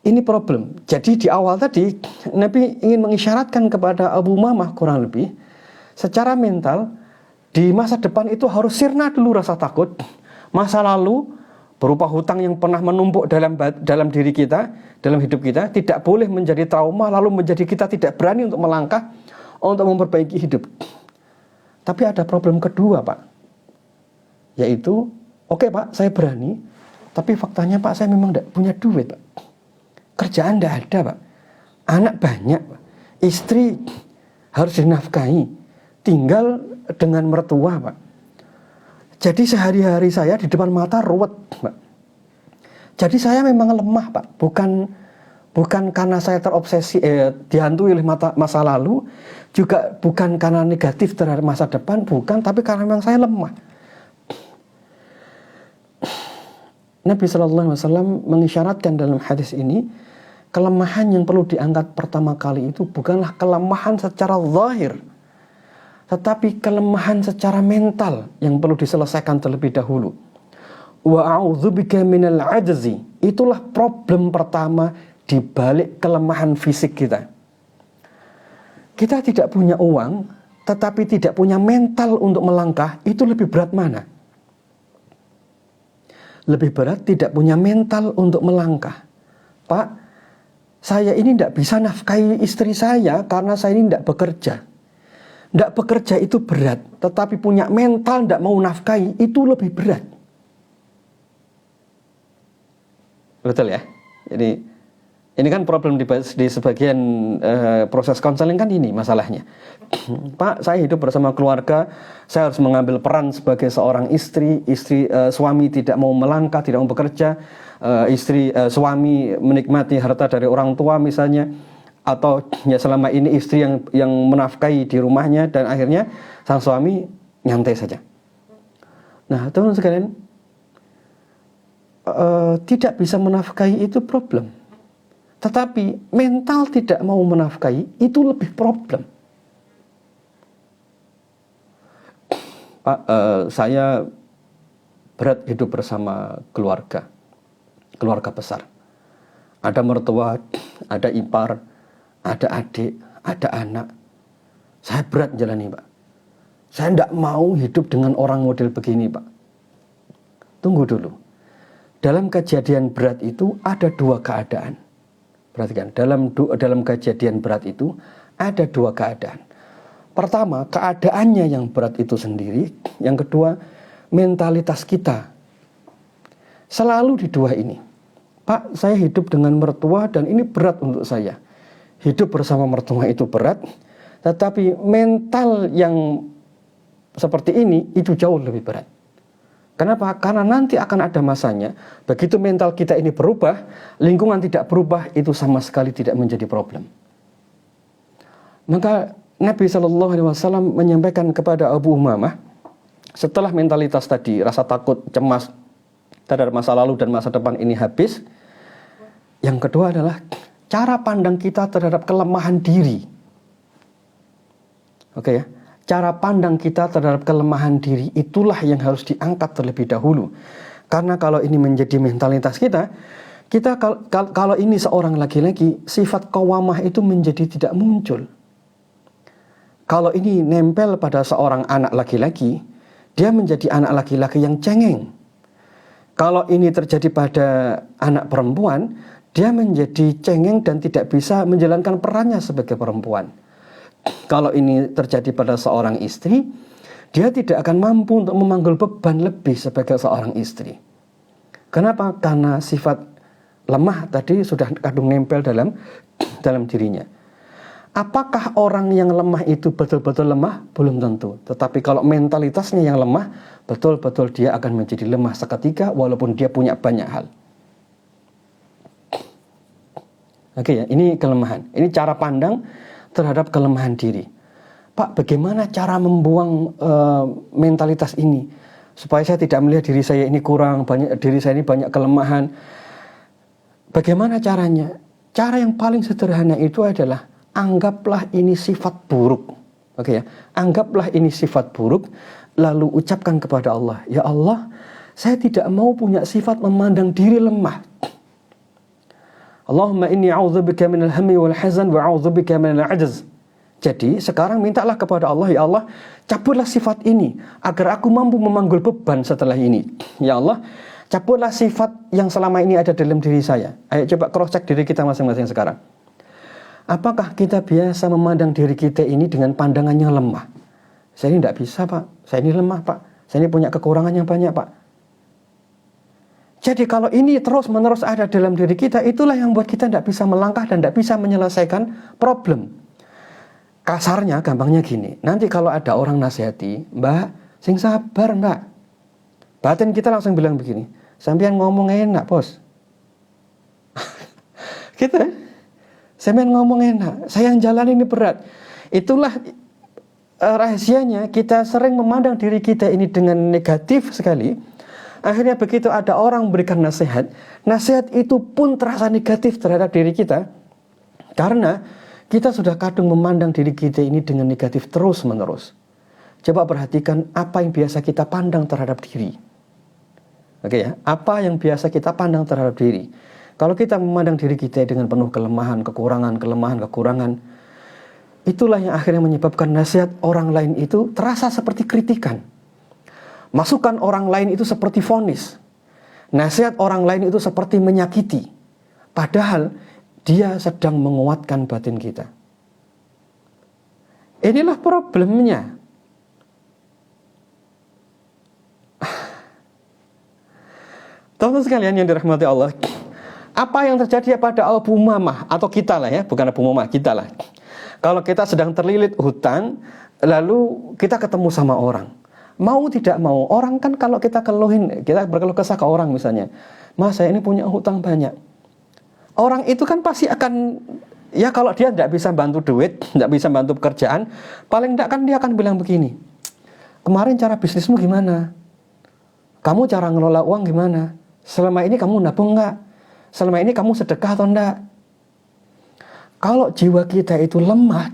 Ini problem. Jadi di awal tadi Nabi ingin mengisyaratkan kepada Abu Umamah kurang lebih secara mental di masa depan itu harus sirna dulu rasa takut. Masa lalu berupa hutang yang pernah menumpuk dalam diri kita, dalam hidup kita, tidak boleh menjadi trauma lalu menjadi kita tidak berani untuk melangkah untuk memperbaiki hidup. Tapi ada problem kedua, Pak. Yaitu, oke, Pak, saya berani, tapi faktanya, Pak, saya memang tidak punya duit, Pak. Kerjaan tidak ada, Pak. Anak banyak, Pak. Istri harus dinafkahi. Tinggal dengan mertua, Pak. Jadi sehari-hari saya di depan mata ruwet, Pak. Jadi saya memang lemah, Pak. Bukan karena saya terobsesi, dihantui oleh masa lalu, juga bukan karena negatif terhadap masa depan, bukan, tapi karena memang saya lemah. Nabi SAW mengisyaratkan dalam hadis ini, kelemahan yang perlu diangkat pertama kali itu bukanlah kelemahan secara zahir, tetapi kelemahan secara mental yang perlu diselesaikan terlebih dahulu. Wa a'udzubika minal ajzi. Itulah problem pertama di balik kelemahan fisik kita. Kita tidak punya uang, tetapi tidak punya mental untuk melangkah, itu lebih berat mana? Lebih berat tidak punya mental untuk melangkah. Pak, saya ini tidak bisa nafkahi istri saya karena saya ini tidak bekerja. Tidak bekerja itu berat, tetapi punya mental tidak mau nafkahi itu lebih berat. Betul ya? Jadi ini kan problem di sebagian proses konseling kan ini masalahnya. Pak, saya hidup bersama keluarga, saya harus mengambil peran sebagai seorang istri, suami tidak mau melangkah, tidak mau bekerja, suami menikmati harta dari orang tua misalnya, atau ya selama ini istri yang menafkahi di rumahnya dan akhirnya sang suami nyantai saja. Nah, teman-teman sekalian, tidak bisa menafkahi itu problem. Tetapi mental tidak mau menafkahi itu lebih problem. Pak, saya berat hidup bersama keluarga besar. Ada mertua, ada ipar, ada adik, ada anak. Saya berat jalani, Pak. Saya tidak mau hidup dengan orang model begini, Pak. Tunggu dulu. Dalam kejadian berat itu ada dua keadaan. Perhatikan, dalam kejadian berat itu ada dua keadaan. Pertama, keadaannya yang berat itu sendiri. Yang kedua, mentalitas kita. Selalu di dua ini. Pak, saya hidup dengan mertua dan ini berat untuk saya. Hidup bersama mertua itu berat, tetapi mental yang seperti ini itu jauh lebih berat. Kenapa? Karena nanti akan ada masanya, begitu mental kita ini berubah, lingkungan tidak berubah, itu sama sekali tidak menjadi problem. Maka Nabi SAW menyampaikan kepada Abu Umamah, setelah mentalitas tadi, rasa takut, cemas terhadap masa lalu dan masa depan ini habis, yang kedua adalah cara pandang kita terhadap kelemahan diri. Oke ya? Cara pandang kita terhadap kelemahan diri itulah yang harus diangkat terlebih dahulu. Karena kalau ini menjadi mentalitas kita kalau ini seorang laki-laki, sifat qawamah itu menjadi tidak muncul. Kalau ini nempel pada seorang anak laki-laki, dia menjadi anak laki-laki yang cengeng. Kalau ini terjadi pada anak perempuan, dia menjadi cengeng dan tidak bisa menjalankan perannya sebagai perempuan. Kalau ini terjadi pada seorang istri, dia tidak akan mampu untuk memanggul beban lebih sebagai seorang istri. Kenapa? Karena sifat lemah tadi sudah kadung nempel dalam dirinya. Apakah orang yang lemah itu betul-betul lemah? Belum tentu. Tetapi kalau mentalitasnya yang lemah, betul-betul dia akan menjadi lemah seketika walaupun dia punya banyak hal. Oke ya, ini kelemahan. Ini cara pandang terhadap kelemahan diri. Pak, bagaimana cara membuang mentalitas ini supaya saya tidak melihat diri saya ini kurang, diri saya ini banyak kelemahan. Bagaimana caranya? Cara yang paling sederhana itu adalah anggaplah ini sifat buruk. Oke ya, anggaplah ini sifat buruk, lalu ucapkan kepada Allah, ya Allah, saya tidak mau punya sifat memandang diri lemah. Allahumma inni a'udzubika minal hammi wal hazan wa a'udzubika minal ajz. Jadi sekarang mintalah kepada Allah, ya Allah, cabutlah sifat ini agar aku mampu memanggul beban setelah ini. Ya Allah, cabutlah sifat yang selama ini ada dalam diri saya. Ayo coba cross check diri kita masing-masing sekarang. Apakah kita biasa memandang diri kita ini dengan pandangannya lemah? Saya ini tidak bisa, Pak. Saya ini lemah, Pak. Saya ini punya kekurangan yang banyak, Pak. Jadi kalau ini terus-menerus ada dalam diri kita, itulah yang buat kita tidak bisa melangkah dan tidak bisa menyelesaikan problem. Kasarnya, gampangnya gini. Nanti kalau ada orang nasihati, Mbak, sing sabar, Mbak. Batin kita langsung bilang begini, sampean ngomong enak, Bos. Gitu ya? Sampean ngomong enak, saya yang jalan ini berat. Itulah rahasianya, kita sering memandang diri kita ini dengan negatif sekali. Akhirnya begitu ada orang memberikan nasihat, nasihat itu pun terasa negatif terhadap diri kita. Karena kita sudah kadung memandang diri kita ini dengan negatif terus-menerus. Coba perhatikan apa yang biasa kita pandang terhadap diri. Oke ya, apa yang biasa kita pandang terhadap diri. Kalau kita memandang diri kita dengan penuh kelemahan, kekurangan, itulah yang akhirnya menyebabkan nasihat orang lain itu terasa seperti kritikan. Masukan orang lain itu seperti vonis. Nasihat orang lain itu seperti menyakiti. Padahal dia sedang menguatkan batin kita. Inilah problemnya. Teman-teman sekalian yang dirahmati Allah, apa yang terjadi pada Abu Umamah atau kita lah ya, bukan Abu Umamah, kita lah. Kalau kita sedang terlilit hutang, lalu kita ketemu sama orang, mau tidak mau, orang kan kalau kita keluhin, kita berkeluh kesah ke orang misalnya, Mas saya ini punya hutang banyak. Orang itu kan pasti akan, ya kalau dia tidak bisa bantu duit, tidak bisa bantu pekerjaan, paling tidak kan dia akan bilang begini, kemarin cara bisnismu gimana? Kamu cara ngelola uang gimana? Selama ini kamu nabung enggak? Selama ini kamu sedekah atau enggak? Kalau jiwa kita itu lemah,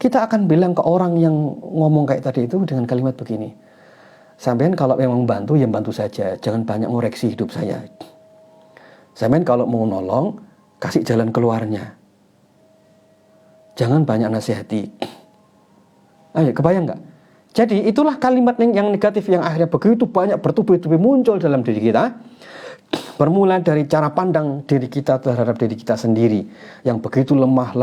kita akan bilang ke orang yang ngomong kayak tadi itu dengan kalimat begini, sampean kalau memang bantu, ya bantu saja, jangan banyak ngoreksi hidup saya. Sampean kalau mau nolong, kasih jalan keluarnya, jangan banyak nasihati. Ayo, kebayang nggak? Jadi itulah kalimat yang negatif yang akhirnya begitu banyak bertubi-tubi muncul dalam diri kita. Bermula dari cara pandang diri kita terhadap diri kita sendiri yang begitu lemah.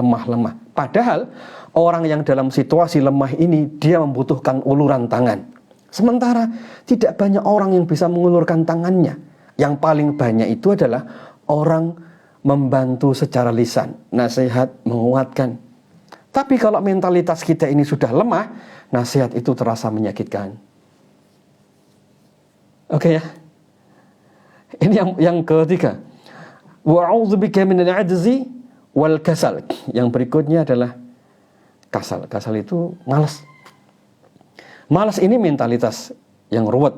Padahal orang yang dalam situasi lemah ini dia membutuhkan uluran tangan. Sementara tidak banyak orang yang bisa mengulurkan tangannya. Yang paling banyak itu adalah orang membantu secara lisan, nasihat, menguatkan. Tapi kalau mentalitas kita ini sudah lemah, nasihat itu terasa menyakitkan. Oke ya. Ini yang ketiga. Wa'udzubika minal ajzi wal kasal. Yang berikutnya adalah kasal. Kasal itu malas. Malas ini mentalitas yang ruwet.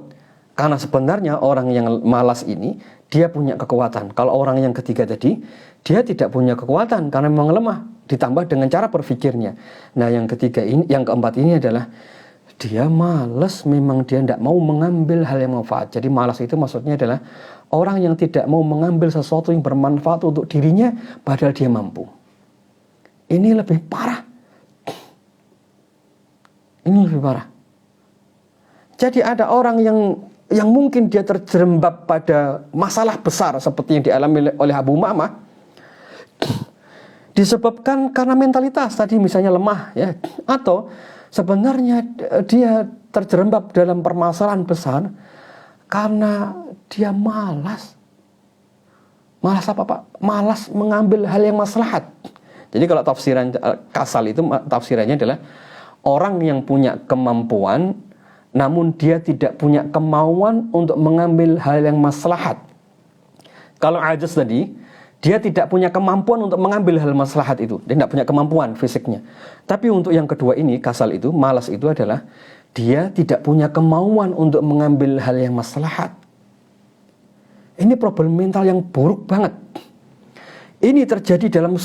Karena sebenarnya orang yang malas ini dia punya kekuatan. Kalau orang yang ketiga tadi, dia tidak punya kekuatan karena memang lemah, ditambah dengan cara berpikirnya. Nah, yang keempat ini adalah dia malas, memang dia tidak mau mengambil hal yang manfaat. Jadi malas itu maksudnya adalah orang yang tidak mau mengambil sesuatu yang bermanfaat untuk dirinya padahal dia mampu. Ini lebih parah. Ini lebih parah. Jadi ada orang yang mungkin dia terjerembab pada masalah besar seperti yang dialami oleh Abu Umamah, disebabkan karena mentalitas tadi misalnya lemah ya, atau sebenarnya dia terjerembab dalam permasalahan besar karena dia malas. Malas apa Pak? Malas mengambil hal yang maslahat. Jadi kalau tafsiran kasal itu tafsirannya adalah orang yang punya kemampuan namun dia tidak punya kemauan untuk mengambil hal yang maslahat. Kalau ajaz tadi, Dia tidak punya kemampuan untuk mengambil hal maslahat itu. Dia tidak punya kemampuan fisiknya. Tapi untuk yang kedua ini, kasal itu, malas itu adalah dia tidak punya kemauan untuk mengambil hal yang maslahat. Ini problem mental yang buruk banget. Ini terjadi dalam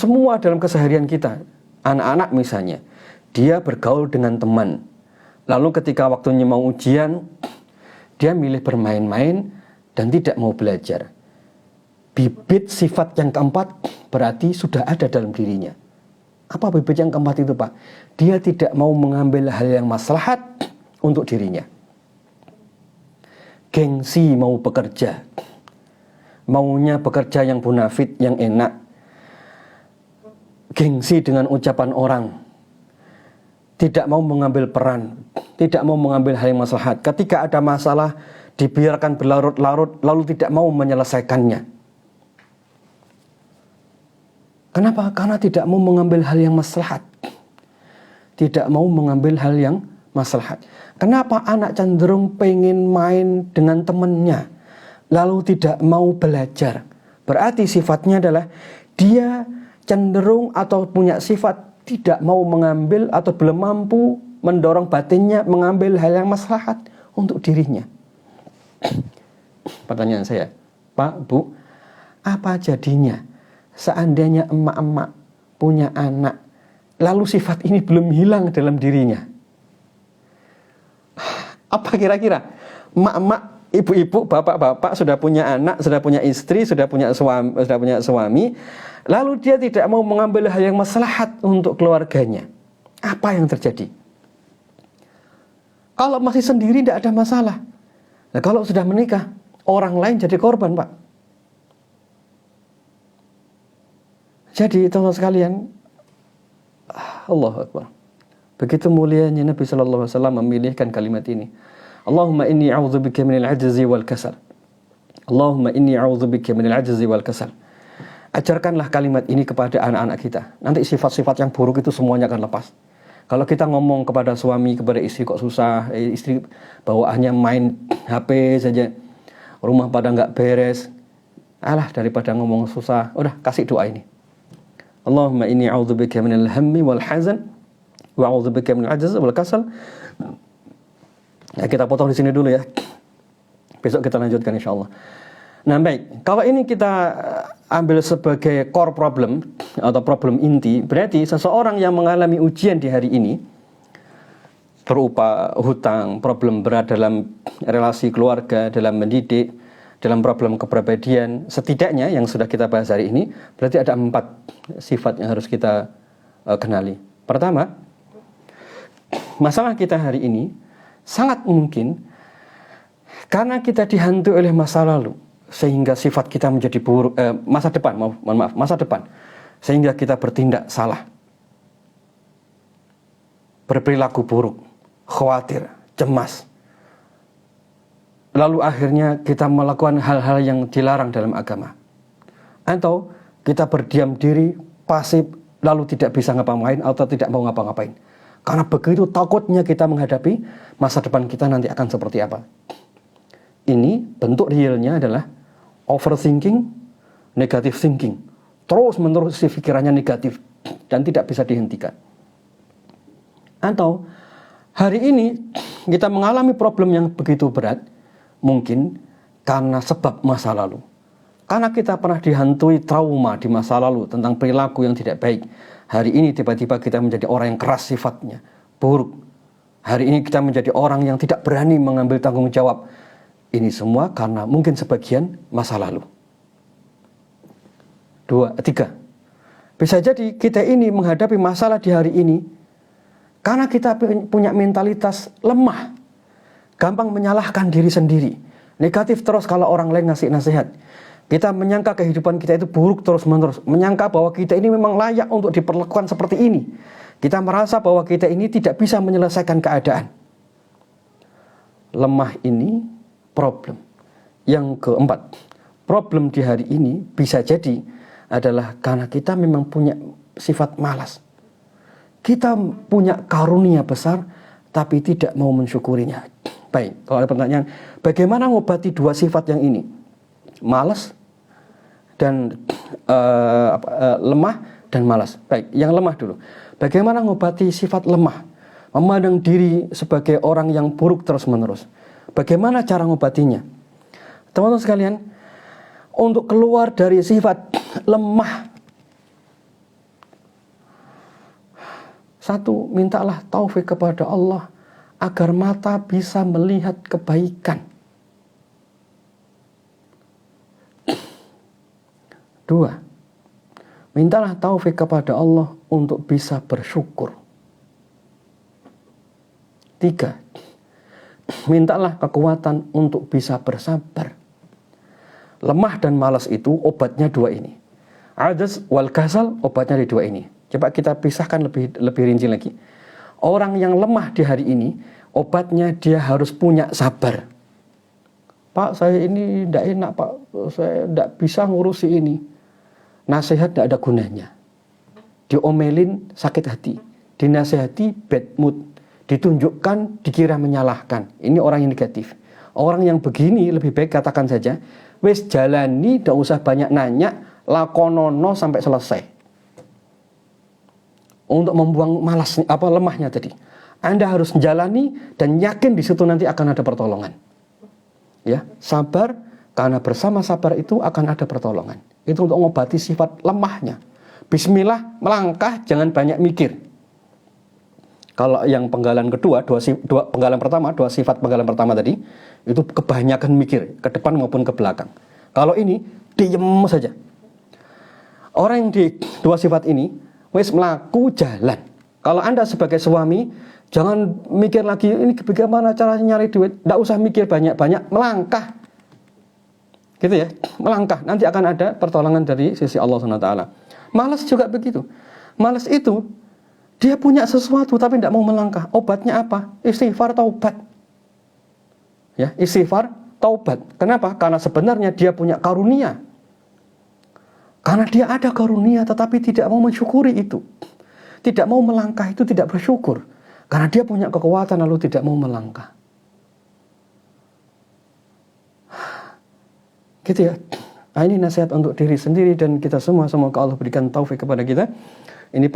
keseharian kita. Anak-anak misalnya, dia bergaul dengan teman. Lalu ketika waktunya mau ujian, dia milih bermain-main dan tidak mau belajar. Bibit sifat yang keempat berarti sudah ada dalam dirinya. Apa bibit yang keempat itu, Pak? Dia tidak mau mengambil hal yang maslahat untuk dirinya. Gengsi mau bekerja. Maunya bekerja yang bonafit, yang enak. Gengsi dengan ucapan orang. Tidak mau mengambil peran. Tidak mau mengambil hal yang maslahat. Ketika ada masalah, dibiarkan berlarut-larut, lalu tidak mau menyelesaikannya. Kenapa? Karena tidak mau mengambil hal yang maslahat. Tidak mau mengambil hal yang maslahat. Kenapa anak cenderung pengen main dengan temannya, lalu tidak mau belajar? Berarti sifatnya adalah dia cenderung atau punya sifat tidak mau mengambil atau belum mampu mendorong batinnya mengambil hal yang maslahat untuk dirinya. Pertanyaan saya, Pak, Bu, apa jadinya seandainya emak-emak punya anak, lalu sifat ini belum hilang dalam dirinya? Apa kira-kira? Emak-emak, ibu-ibu, bapak-bapak sudah punya anak, sudah punya istri, sudah punya suami, lalu dia tidak mau mengambil hal yang maslahat untuk keluarganya. Apa yang terjadi? Kalau masih sendiri tidak ada masalah. Nah, kalau sudah menikah, orang lain jadi korban, Pak. Jadi teman-teman sekalian, Allahu Akbar. Begitu mulianya Nabi sallallahu alaihi wasallam memilihkan kalimat ini. Allahumma inni a'udzubika minal ajzi wal kasal. Allahumma inni a'udzubika minal ajzi wal kasal. Ajarkanlah kalimat ini kepada anak-anak kita. Nanti sifat-sifat yang buruk itu semuanya akan lepas. Kalau kita ngomong kepada suami, kepada istri kok susah, istri bawaannya main HP saja, rumah pada nggak beres, alah daripada ngomong susah, udah kasih doa ini. Allahumma inni a'udzubika minal hammi wal hazan wa a'udzubika minal ajzi wal kasal. Ya, kita potong di sini dulu ya. Besok kita lanjutkan insyaallah. Nah baik, kalau ini kita ambil sebagai core problem atau problem inti, berarti seseorang yang mengalami ujian di hari ini berupa hutang, problem berat dalam relasi keluarga, dalam mendidik, dalam problem kepribadian, setidaknya yang sudah kita bahas hari ini, berarti ada 4 sifat yang harus kita kenali. Pertama, masalah kita hari ini sangat mungkin karena kita dihantui oleh masa lalu, sehingga sifat kita menjadi buruk, masa depan, sehingga kita bertindak salah, berperilaku buruk, khawatir, cemas, lalu akhirnya kita melakukan hal-hal yang dilarang dalam agama, atau kita berdiam diri, pasif, lalu tidak bisa ngapa-ngapain atau tidak mau ngapa-ngapain, karena begitu takutnya kita menghadapi masa depan kita nanti akan seperti apa. Ini bentuk realnya adalah overthinking, negative thinking. Terus menerus pikirannya negatif dan tidak bisa dihentikan. Atau hari ini kita mengalami problem yang begitu berat, mungkin karena sebab masa lalu. Karena kita pernah dihantui trauma di masa lalu tentang perilaku yang tidak baik. Hari ini tiba-tiba kita menjadi orang yang keras sifatnya, buruk. Hari ini kita menjadi orang yang tidak berani mengambil tanggung jawab. Ini semua karena mungkin sebagian masa lalu. 2, 3. Bisa jadi kita ini menghadapi masalah di hari ini karena kita punya mentalitas lemah, gampang menyalahkan diri sendiri, negatif terus kalau orang lain ngasih nasihat. Kita menyangka kehidupan kita itu buruk terus-menerus, menyangka bahwa kita ini memang layak untuk diperlakukan seperti ini. Kita merasa bahwa kita ini tidak bisa menyelesaikan keadaan. Lemah ini problem. Yang keempat, problem di hari ini bisa jadi adalah karena kita memang punya sifat malas. Kita punya karunia besar tapi tidak mau mensyukurinya. Baik, kalau ada pertanyaan, bagaimana mengobati 2 sifat yang ini? Malas dan lemah dan malas. Baik, yang lemah dulu. Bagaimana mengobati sifat lemah? Memandang diri sebagai orang yang buruk terus-menerus. Bagaimana cara mengobatinya? Teman-teman sekalian, untuk keluar dari sifat lemah, satu, mintalah taufik kepada Allah agar mata bisa melihat kebaikan. Dua, mintalah taufik kepada Allah untuk bisa bersyukur. Tiga, mintalah kekuatan untuk bisa bersabar. Lemah dan malas itu obatnya dua ini. Ajaz wal kasal obatnya di dua ini. Coba kita pisahkan lebih rinci lagi. Orang yang lemah di hari ini, obatnya dia harus punya sabar. Pak, saya ini tidak enak, Pak. Saya tidak bisa ngurusi ini. Nasihat tidak ada gunanya. Diomelin sakit hati. Dinasihati bad mood. Ditunjukkan dikira menyalahkan. Ini orang yang negatif. Orang yang begini lebih baik katakan saja, wis jalani, tidak usah banyak nanya, lakonono sampai selesai. Untuk membuang malas lemahnya tadi. Anda harus menjalani dan yakin di situ nanti akan ada pertolongan. Ya, sabar, karena bersama sabar itu akan ada pertolongan. Itu untuk mengobati sifat lemahnya. Bismillah, melangkah, jangan banyak mikir. Kalau yang penggalan kedua, dua sifat penggalan pertama tadi, itu kebanyakan mikir, ke depan maupun ke belakang. Kalau ini, diem saja. Orang yang di dua sifat ini, wis melaku jalan. Kalau Anda sebagai suami, jangan mikir lagi, ini bagaimana caranya nyari duit. Tidak usah mikir banyak-banyak, melangkah. Gitu ya, melangkah. Nanti akan ada pertolongan dari sisi Allah SWT. Malas juga begitu. Malas itu, dia punya sesuatu tapi tidak mau melangkah. Obatnya apa? Istighfar, taubat. Ya, istighfar, taubat. Kenapa? Karena sebenarnya dia punya karunia. Karena dia ada karunia tetapi tidak mau mensyukuri itu. Tidak mau melangkah itu tidak bersyukur. Karena dia punya kekuatan lalu tidak mau melangkah. Gitu ya. Nah, ini nasihat untuk diri sendiri dan kita semua. Semoga Allah berikan taufik kepada kita. Ini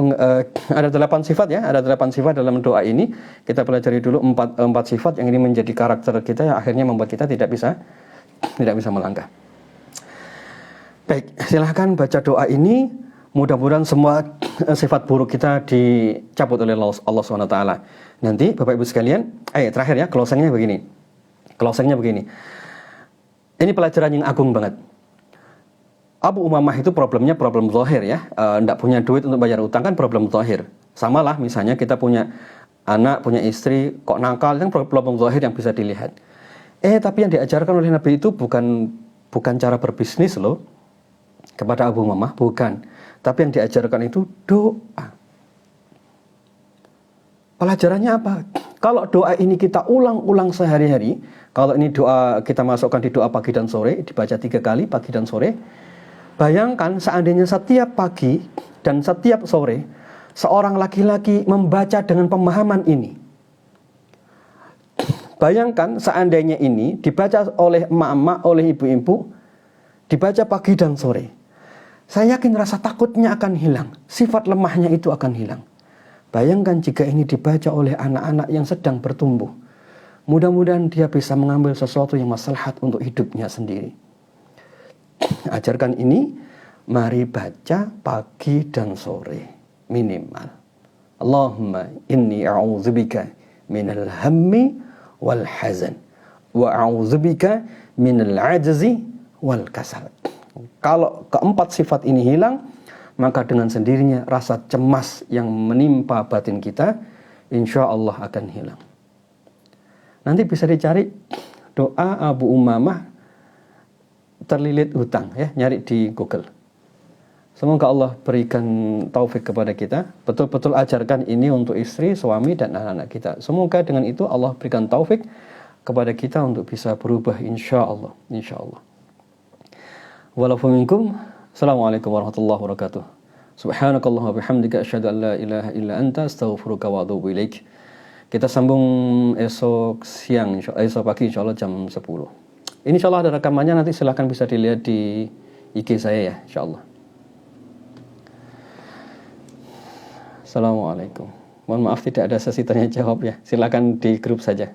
ada 8 sifat ya. Ada 8 sifat dalam doa ini. Kita pelajari dulu 4 sifat yang ini menjadi karakter kita yang akhirnya membuat kita tidak bisa melangkah. Baik, silahkan baca doa ini. Mudah-mudahan semua sifat buruk kita dicabut oleh Allah SWT. Nanti Bapak Ibu sekalian, terakhir ya, closingnya begini. Ini pelajaran yang agung banget. Abu Umamah itu problemnya problem zahir ya. Tidak punya duit untuk bayar utang kan problem zahir. Sama lah misalnya kita punya anak, punya istri, kok nakal, kan problem zahir yang bisa dilihat. Tapi yang diajarkan oleh Nabi itu bukan cara berbisnis loh. Kepada Abu Umamah, bukan. Tapi yang diajarkan itu doa. Pelajarannya apa? Kalau doa ini kita ulang-ulang sehari-hari, kalau ini doa kita masukkan di doa pagi dan sore, dibaca 3 kali pagi dan sore. Bayangkan seandainya setiap pagi dan setiap sore, seorang laki-laki membaca dengan pemahaman ini. Bayangkan seandainya ini dibaca oleh emak-emak, oleh ibu-ibu, dibaca pagi dan sore. Saya yakin rasa takutnya akan hilang, sifat lemahnya itu akan hilang. Bayangkan jika ini dibaca oleh anak-anak yang sedang bertumbuh. Mudah-mudahan dia bisa mengambil sesuatu yang maslahat untuk hidupnya sendiri. Ajarkan ini, mari baca pagi dan sore minimal. Allahumma inni a'udzubika minal hammi wal hazan wa a'udzubika minal ajzi wal kasal. Kalau keempat sifat ini hilang, maka dengan sendirinya rasa cemas yang menimpa batin kita insya Allah akan hilang. Nanti bisa dicari doa Abu Umamah terlilit hutang ya, nyari di Google. Semoga Allah berikan taufik kepada kita, betul-betul ajarkan ini untuk istri, suami dan anak-anak kita. Semoga dengan itu Allah berikan taufik kepada kita untuk bisa berubah insya Allah. Walaupun Assalamualaikum warahmatullahi wabarakatuh. Subhanakallahumma bihamdika asyhadu an la ilaha illa anta astaghfiruka wa atubu ilaik. Kita sambung esok pagi insyaallah jam 10. Insyaallah ada rekamannya, nanti silahkan bisa dilihat di IG saya ya, insyaallah. Assalamualaikum. Mohon maaf tidak ada sesi tanya jawab ya. Silakan di grup saja.